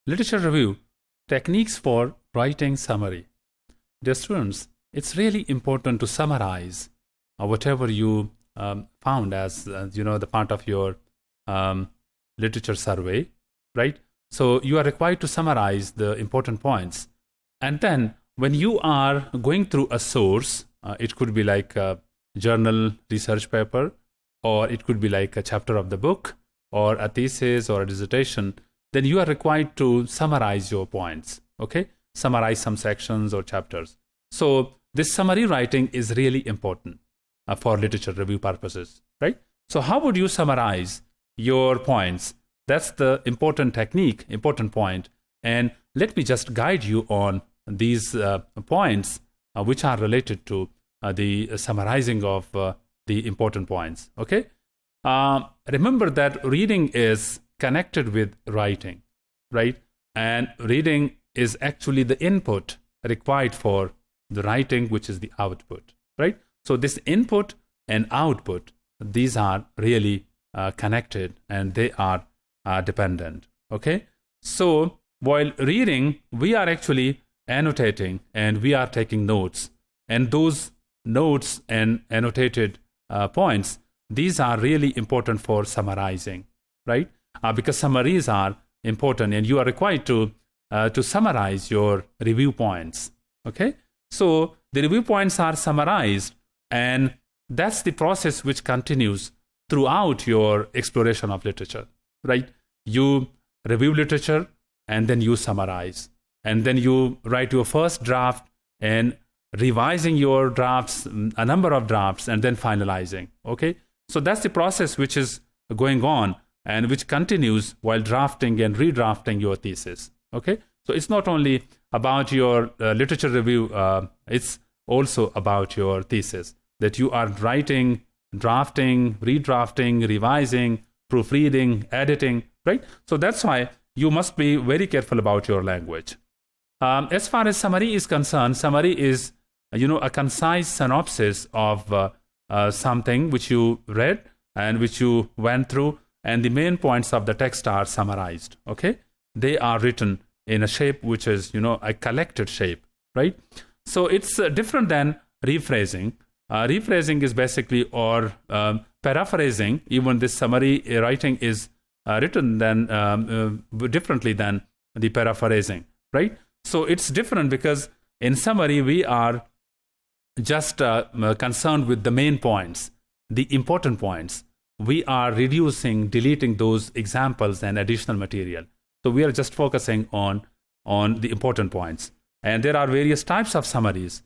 Literature review, techniques for writing summary. Dear students, it's really important to summarize whatever you found as the part of your literature survey, right? So you are required to summarize the important points. And then when you are going through a source, it could be like a journal research paper, or it could be like a chapter of the book, or a thesis or a dissertation, then you are required to summarize your points, okay? Summarize some sections or chapters. So this summary writing is really important for literature review purposes, right? So how would you summarize your points? That's the important technique, important point. And let me just guide you on these points which are related to the summarizing of the important points, okay? Remember that reading is connected with writing, right? And reading is actually the input required for the writing, which is the output, right? So this input and output, these are really connected and they are dependent, okay? So while reading, we are actually annotating and we are taking notes. And those notes and annotated points, these are really important for summarizing, right? Because summaries are important and you are required to summarize your review points, okay? So the review points are summarized, and that's the process which continues throughout your exploration of literature, right? You review literature and then you summarize, and then you write your first draft and revising your drafts, a number of drafts, and then finalizing, okay? So that's the process which is going on and which continues while drafting and redrafting your thesis, okay? So it's not only about your literature review, it's also about your thesis, that you are writing, drafting, redrafting, revising, proofreading, editing, right? So that's why you must be very careful about your language. As far as summary is concerned, summary is, a concise synopsis of something which you read and which you went through, and the main points of the text are summarized, okay? They are written in a shape which is, a collected shape, right? So it's different than rephrasing. Rephrasing is basically, or paraphrasing, even this summary writing is written differently than the paraphrasing, right? So it's different because in summary, we are just concerned with the main points, the important points. We are reducing, deleting those examples and additional material. So we are just focusing on the important points. And there are various types of summaries.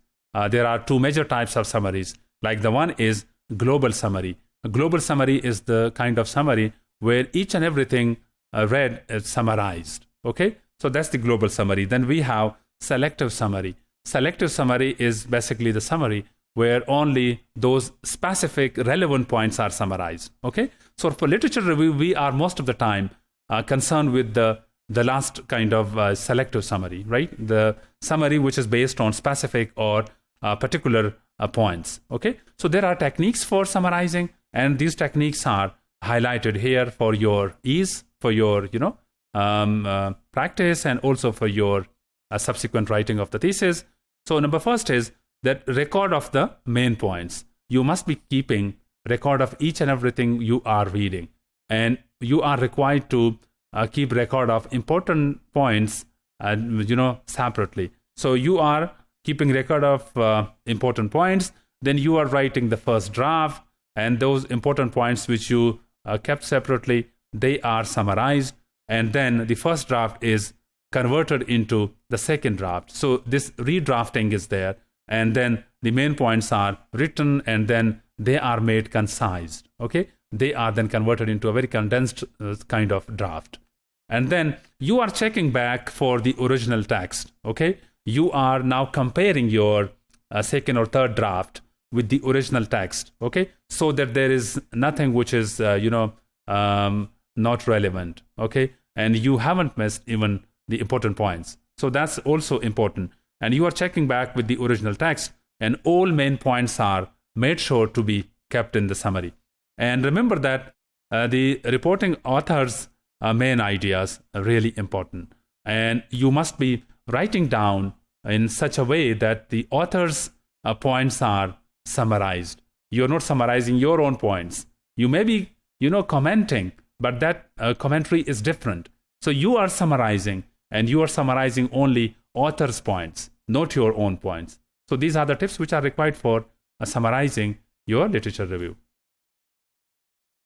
There are two major types of summaries. Like the one is global summary. A global summary is the kind of summary where each and everything read is summarized. Okay? So that's the global summary. Then we have selective summary. Selective summary is basically the summary where only those specific relevant points are summarized. Okay? So for literature review, we are most of the time concerned with the last kind of selective summary, right? The summary which is based on specific or particular points. Okay? So there are techniques for summarizing, and these techniques are highlighted here for your ease, for your practice, and also for your subsequent writing of the thesis. So number first is that record of the main points. You must be keeping record of each and everything you are reading, and you are required to keep record of important points separately. So you are keeping record of important points, then you are writing the first draft, and those important points which you kept separately, they are summarized, and then the first draft is converted into the second draft. So this redrafting is there, and then the main points are written, and then they are made concise, okay? They are then converted into a very condensed kind of draft. And then you are checking back for the original text, okay? You are now comparing your second or third draft with the original text, okay? So that there is nothing which is, not relevant, okay? And you haven't missed even the important points. So that's also important. And you are checking back with the original text, and all main points are made sure to be kept in the summary. And remember that the reporting author's main ideas are really important. And you must be writing down in such a way that the author's points are summarized. You're not summarizing your own points. You may be, commenting, but that commentary is different. So you are summarizing, and you are summarizing only author's points, not your own points. So these are the tips which are required for summarizing your literature review.